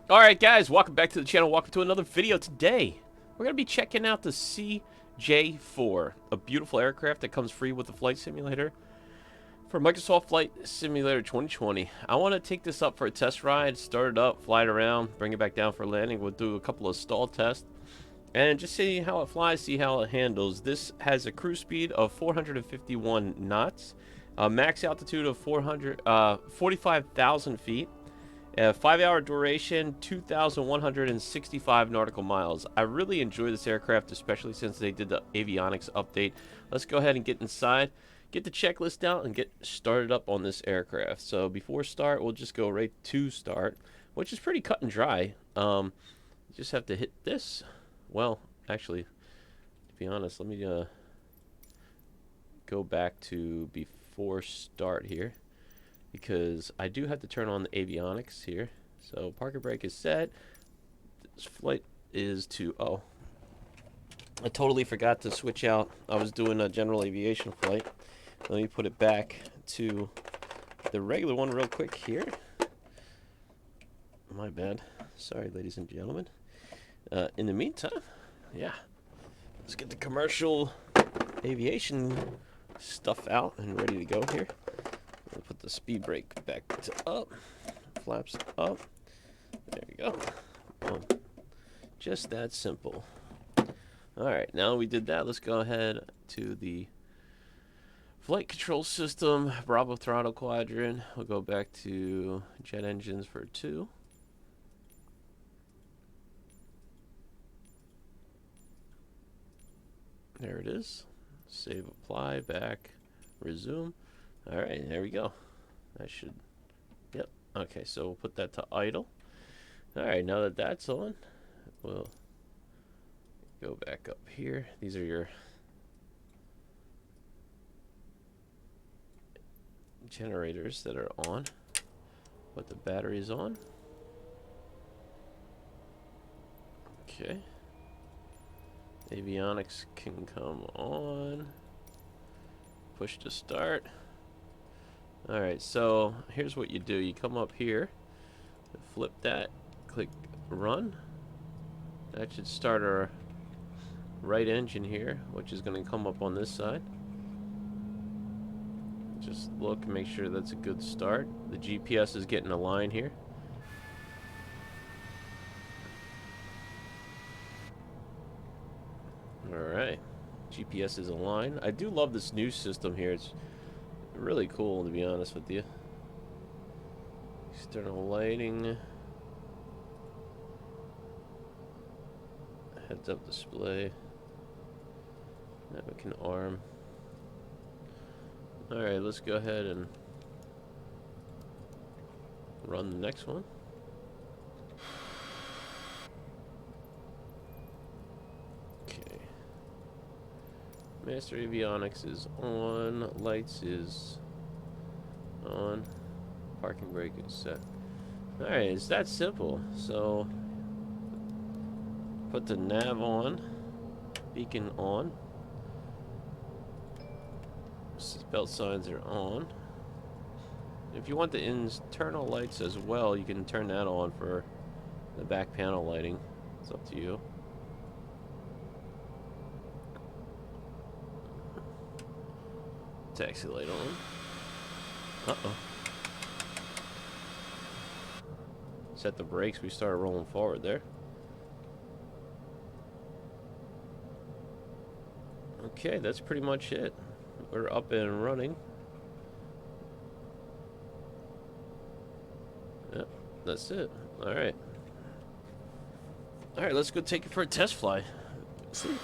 Alright guys, welcome back to the channel. Welcome to another video. Today, we're going to be checking out the Cj4, a beautiful aircraft that comes free with the flight simulator for Microsoft Flight Simulator 2020. I want to take this up for a test ride, start it up, fly it around, bring it back down for landing. We'll do a couple of stall tests and just see how it flies, see how it handles. This has a cruise speed of 451 knots, a max altitude of 45,000 feet. 5-hour duration, 2,165 nautical miles. I really enjoy this aircraft, especially since they did the avionics update. Let's go ahead and get inside, get the checklist out, and get started up on this aircraft. So before start, we'll just go right to start, which is pretty cut and dry. You just have to hit this. Well, actually, to be honest, let me go back to before start here, because I do have to turn on the avionics here. So parking brake is set. This flight is to, oh, I totally forgot to switch out. I was doing a general aviation flight. Let me put it back to the regular one real quick here. My bad. Sorry, ladies and gentlemen. In the meantime, yeah, let's get the commercial aviation stuff out and ready to go here. We'll put the speed brake back to up, flaps up. There you go. Boom. Just that simple. Alright, now we did that, let's go ahead to the flight control system, Bravo throttle quadrant. We'll go back to jet engines for 2. There it is. Save, apply, back, resume. Alright, there we go. That should, yep. Okay, so we'll put that to idle. Alright, now that that's on, we'll go back up here. These are your generators that are on. Put the batteries on. Okay. Avionics can come on. Push to start. Alright, so here's what you do. You come up here, flip that, click run. That should start our right engine here, which is going to come up on this side. Just look and make sure that's a good start. The GPS is getting a line here. Alright, GPS is aligned. I do love this new system here. It's really cool, to be honest with you. External lighting, heads-up display, Navican arm. Alright, let's go ahead and run the next one. Okay. Master avionics is on, lights is on, parking brake is set. Alright, it's that simple. So put the nav on, beacon on, seatbelt signs are on. If you want the internal lights as well, you can turn that on for the back panel lighting. It's up to you. Taxi light on. Uh-oh. Set the brakes, we started rolling forward there. Okay, that's pretty much it. We're up and running. Yep, that's it. Alright. Alright, let's go take it for a test fly. See,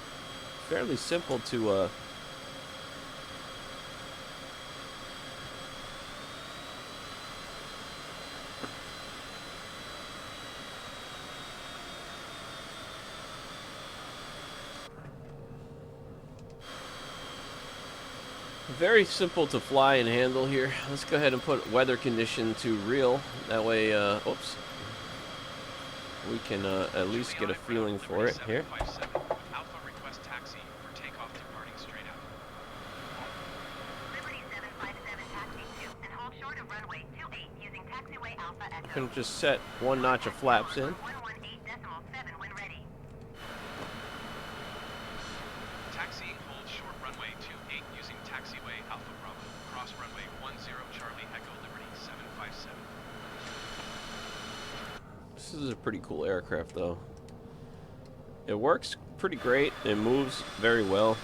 fairly simple to very simple to fly and handle here. Let's go ahead and put weather condition to real. That way, oops, we can at least get a feeling for it here. Gonna just set one notch of flaps in. Taxi, hold short runway 28 using taxiway Alpha Bravo. Cross runway 10 Charlie Echo Liberty 757. This is a pretty cool aircraft, though. It works pretty great. It moves very well.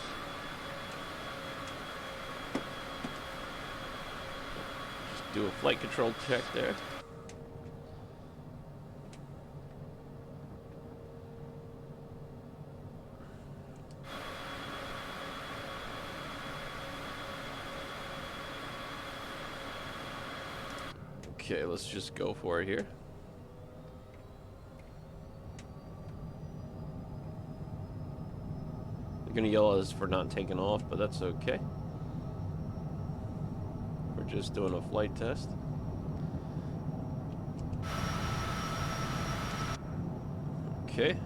Just do a flight control check there. Okay, let's just go for it here. They're gonna yell at us for not taking off, but that's okay. We're just doing a flight test. Okay.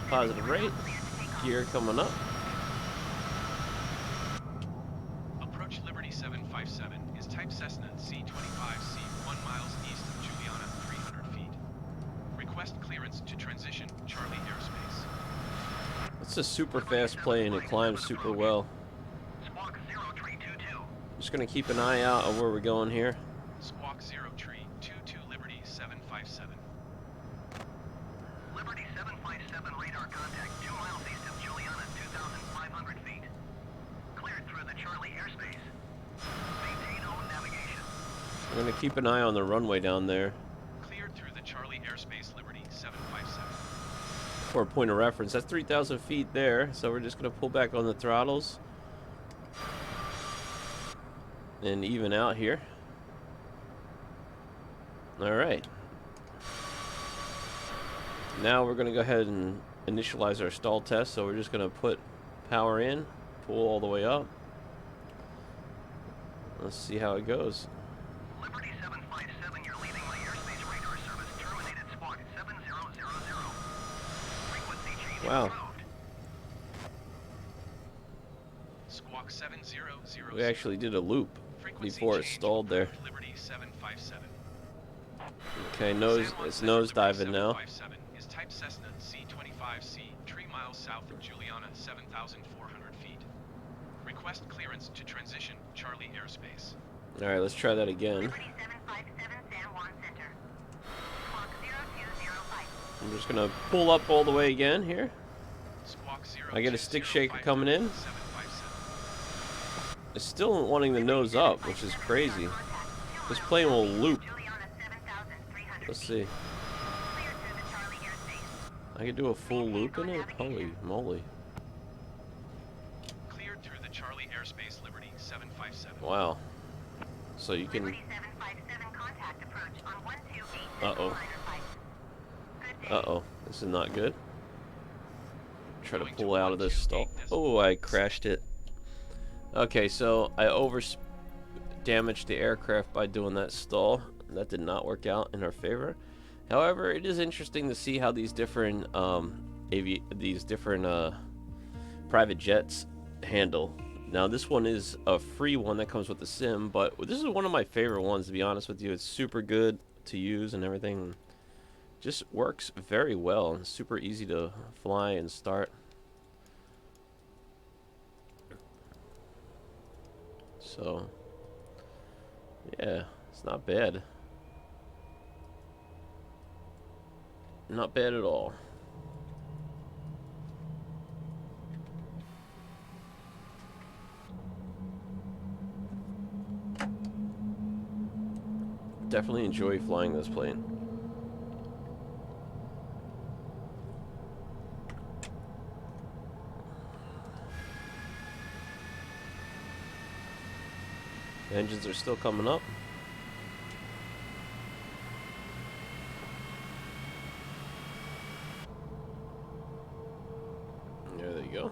Positive rate. Gear coming up. Approach Liberty 757 is type Cessna C25C 1 miles east of Juliana 300 feet. Request clearance to transition Charlie airspace. It's a super fast plane. It climbs super well. Just gonna keep an eye out of where we're going here. Squawk 0 Tree 22 Liberty 757. Liberty 757 radar contact 2 miles east of Juliana 2,500 feet. Cleared through the Charlie airspace. Maintain own navigation. I'm gonna keep an eye on the runway down there. Cleared through the Charlie airspace Liberty 757. For a point of reference, that's 3,000 feet there. So we're just gonna pull back on the throttles and even out here. All right. Now we're gonna go ahead and initialize our stall test. So we're just gonna put power in, pull all the way up. Let's see how it goes. Liberty 757, you're leaving my airspace radar service. Terminated squawk 7000. Frequency change Wow. approved. Squawk 7000. We actually did a loop Frequency before it change stalled there. approved, Liberty 757. Okay, it's nose diving now. 757 is type Cessna C25C 3 miles south of Juliana 7,400 feet. Request clearance to transition Charlie airspace. All right, let's try that again. Liberty 757 San Juan Center. Squawk 0205. I'm just gonna pull up all the way again here. Squawk 0 I get a stick shaker coming in. 757. It's still wanting the nose up, which is crazy. This plane will loop. Let's see. I could do a full loop in it? Holy moly. Cleared through the Charlie airspace Liberty 757. Wow. So you can... Uh-oh. Uh-oh. This is not good. Try to pull out of this stall. Oh, I crashed it. Okay, so I damaged the aircraft by doing that stall. That did not work out in our favor. However, it is interesting to see how these different private jets handle. Now, this one is a free one that comes with the sim, but this is one of my favorite ones, to be honest with you. It's super good to use and everything. Just works very well. It's super easy to fly and start. So, yeah, it's not bad. Not bad at all. Definitely enjoy flying this plane. The engines are still coming up. There you go.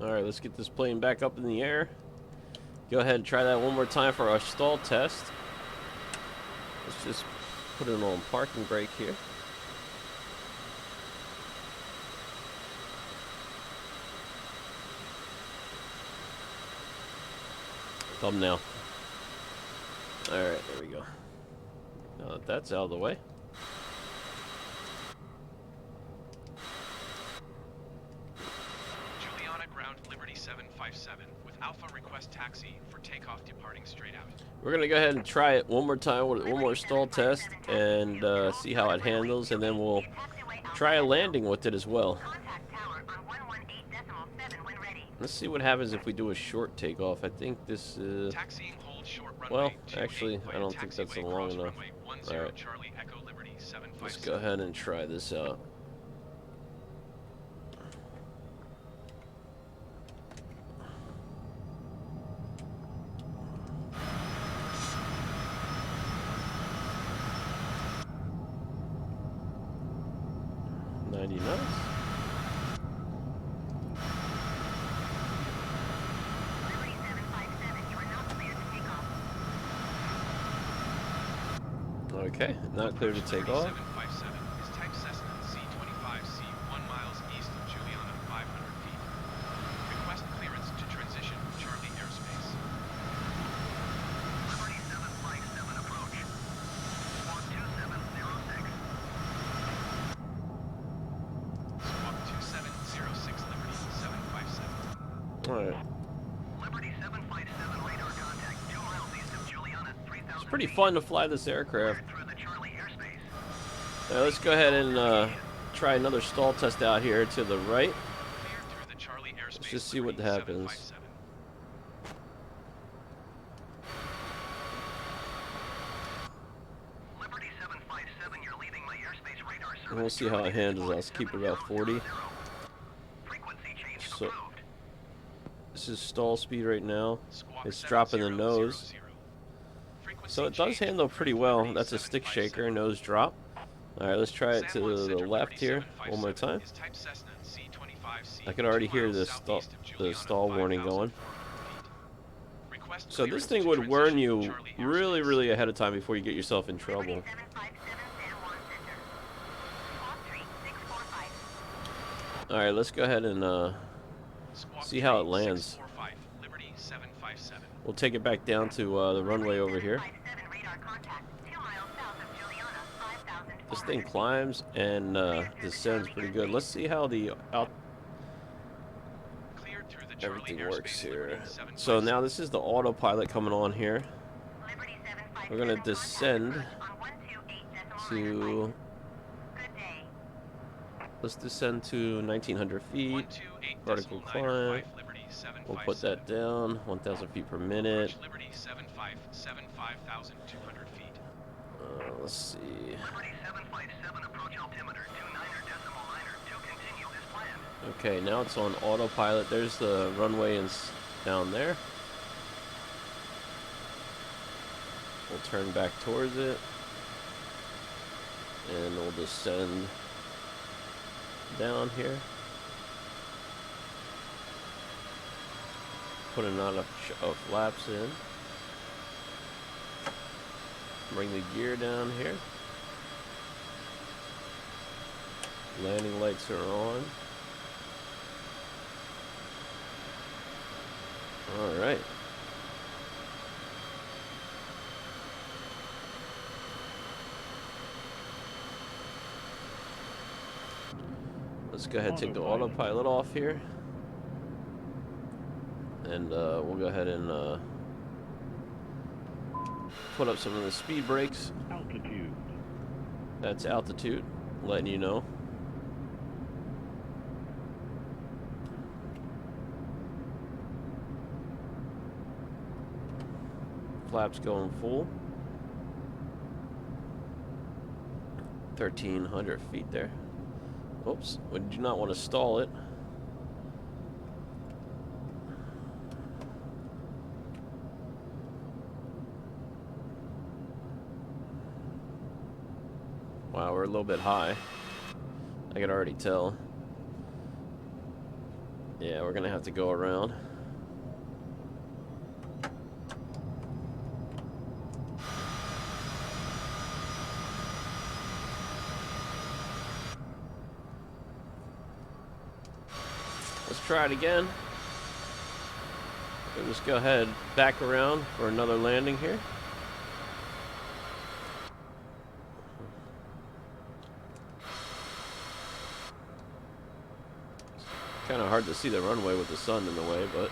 All Alright, let's get this plane back up in the air. Go ahead and try that one more time for our stall test. Let's just put it on parking brake here. Thumbnail. Alright, there we go. Now that that's out of the way. Juliana ground Liberty 757 with Alpha request taxi for takeoff departing straight out. We're gonna go ahead and try it one more time with one more stall test and see how it handles, and then we'll try a landing with it as well. Let's see what happens if we do a short takeoff. I think this is... Taxiing hold short Well, runway actually, I don't think that's long enough. Alright. Let's go ahead and try this out. Okay, not clear to take off. 757 is type Cessna C25C, 1 miles east of Juliana, 500 feet. Request clearance to transition Charlie airspace. Liberty 757 approach. Squawk 2706. Squawk 2706 Liberty 757. Alright. Liberty 757 radar contact 2 miles east of Juliana, 3,000 It's pretty fun to fly this aircraft. through the Charlie airspace. Let's go ahead and try another stall test out here to the right. Cleared through the Charlie airspace. Let's just see what Liberty happens. 757. Liberty 757, you're leaving my airspace radar service. And we'll see how it handles. Let's keep it about 40. Frequency change So approved. this is stall speed right now. Squawk It's dropping the 7000. nose. So it does handle pretty well. That's a stick shaker, nose drop. Alright, let's try it to the left here one more time. I can already hear the stall warning going. So this thing would warn you really, really ahead of time before you get yourself in trouble. Alright, let's go ahead and see how it lands. We'll take it back down to the runway over here. This thing climbs and descends pretty good. Let's see how the everything works here. So now this is the autopilot coming on here. We're gonna descend to... Let's descend to 1,900 feet. Vertical climb. We'll put that down. 1,000 feet per minute. Let's see. Liberty 757 approach altimeter 29.9 to continue as planned. Okay, now it's on autopilot. There's the runway down there. We'll turn back towards it. And we'll descend down here. Put a knot of flaps in. Bring the gear down here. Landing lights are on. Alright. Let's go ahead and take the autopilot off here. And we'll go ahead and put up some of the speed brakes. Altitude. That's altitude, letting you know. Flaps going full. 1,300 feet there. Oops, we do not want to stall it. Wow, we're a little bit high. I can already tell. Yeah, we're gonna have to go around. Let's try it again. We'll just go ahead back around for another landing here. Kind of hard to see the runway with the sun in the way, but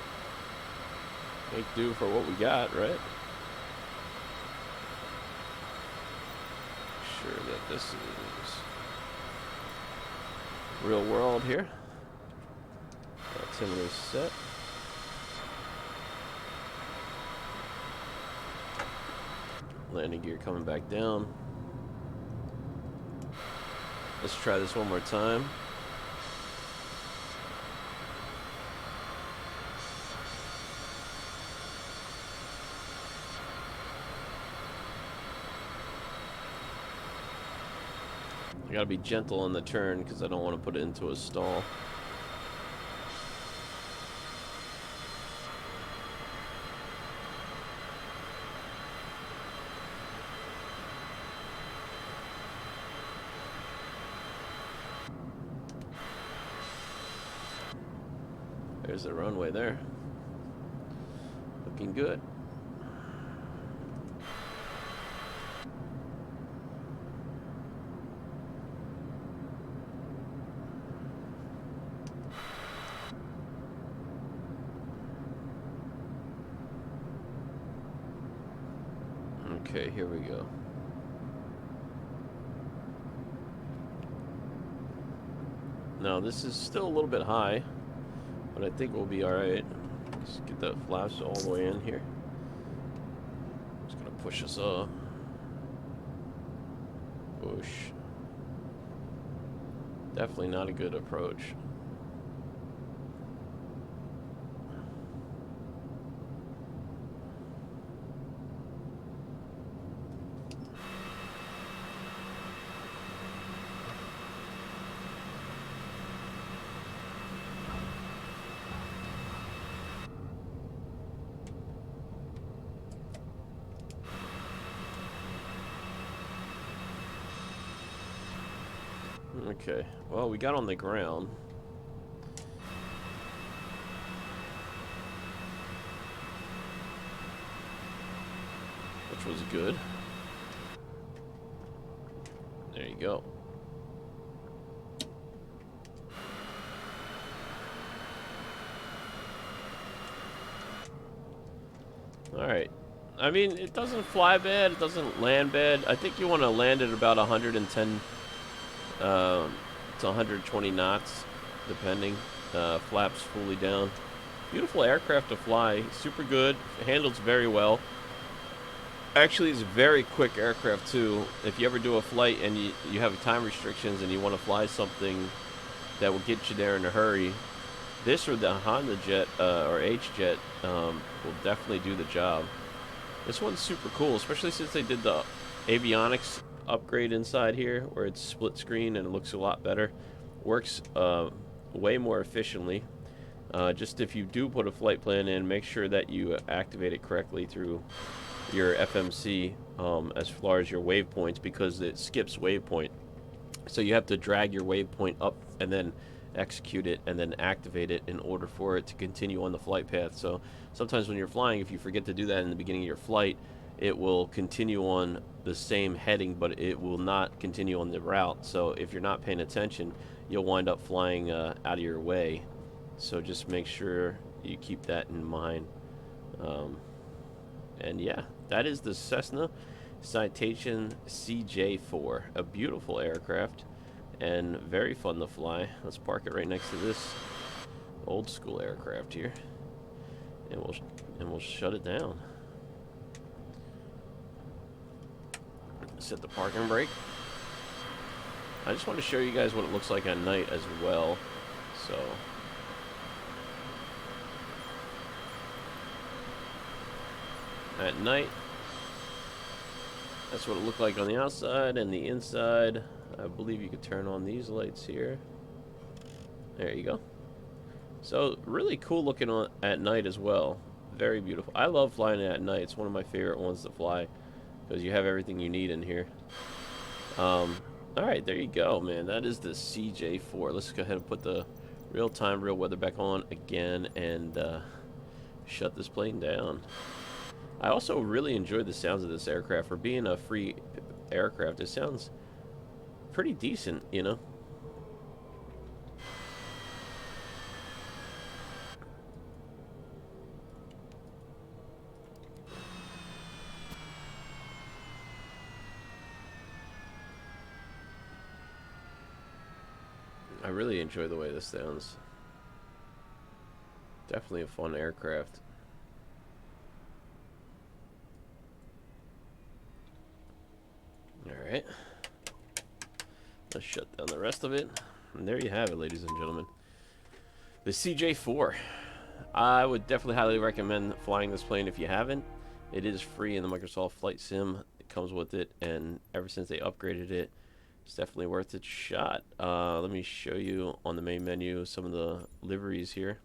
make do for what we got, right? Sure that this is real world here. Altimeter set. Landing gear coming back down. Let's try this one more time. I gotta be gentle on the turn because I don't want to put it into a stall. There's the runway there. Looking good. Okay, here we go. Now this is still a little bit high, but I think we'll be alright. Let's get the flaps all the way in here. Just gonna push us up. Push. Definitely not a good approach. Okay, well, we got on the ground. Which was good. There you go. Alright. I mean, it doesn't fly bad, it doesn't land bad. I think you want to land at about 110 to 120 knots, depending. Flaps fully down. Beautiful aircraft to fly. Super good. It handles very well. Actually, it's a very quick aircraft, too. If you ever do a flight and you have time restrictions and you want to fly something that will get you there in a hurry, this or the Honda Jet or H-Jet will definitely do the job. This one's super cool, especially since they did the avionics upgrade inside here, where it's split screen and it looks a lot better. Works way more efficiently. Just if you do put a flight plan in, make sure that you activate it correctly through your FMC as far as your waypoints, because it skips waypoint. So you have to drag your waypoint up and then execute it and then activate it in order for it to continue on the flight path. So sometimes when you're flying, if you forget to do that in the beginning of your flight, it will continue on the same heading, but it will not continue on the route. So if you're not paying attention, you'll wind up flying out of your way. So just make sure you keep that in mind. And yeah, that is the Cessna Citation Cj4, a beautiful aircraft and very fun to fly. Let's park it right next to this old school aircraft here, and we'll shut it down. Set the parking brake. I just want to show you guys what it looks like at night as well. So at night, that's what it looked like on the outside and the inside. I believe you could turn on these lights here. There you go. So really cool looking on at night as well. Very beautiful. I love flying it at night. It's one of my favorite ones to fly because you have everything you need in here. All right, there you go, man. That is the CJ4. Let's go ahead and put the real-time, real weather back on again and shut this plane down. I also really enjoyed the sounds of this aircraft. For being a free aircraft, it sounds pretty decent, you know? I really enjoy the way this sounds. Definitely a fun aircraft. Alright. Let's shut down the rest of it. And there you have it, ladies and gentlemen. The CJ4. I would definitely highly recommend flying this plane if you haven't. It is free in the Microsoft Flight Sim. It comes with it, and ever since they upgraded it, it's definitely worth its shot. Let me show you on the main menu some of the liveries here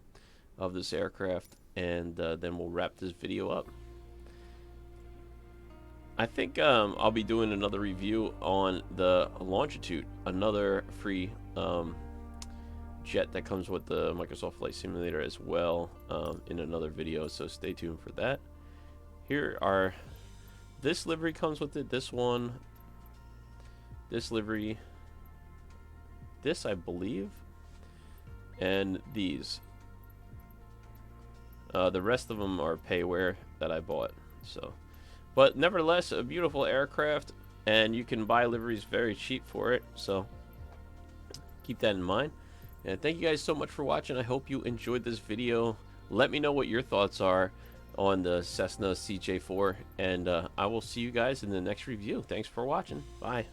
of this aircraft, and then we'll wrap this video up. I think I'll be doing another review on the Longitude, another free jet that comes with the Microsoft Flight Simulator as well, in another video, so stay tuned for that. Here are, this livery comes with it, this one, this livery, this I believe, and these. The rest of them are payware that I bought. So, but nevertheless, a beautiful aircraft, and you can buy liveries very cheap for it. So keep that in mind. And thank you guys so much for watching. I hope you enjoyed this video. Let me know what your thoughts are on the Cessna CJ4, and I will see you guys in the next review. Thanks for watching. Bye.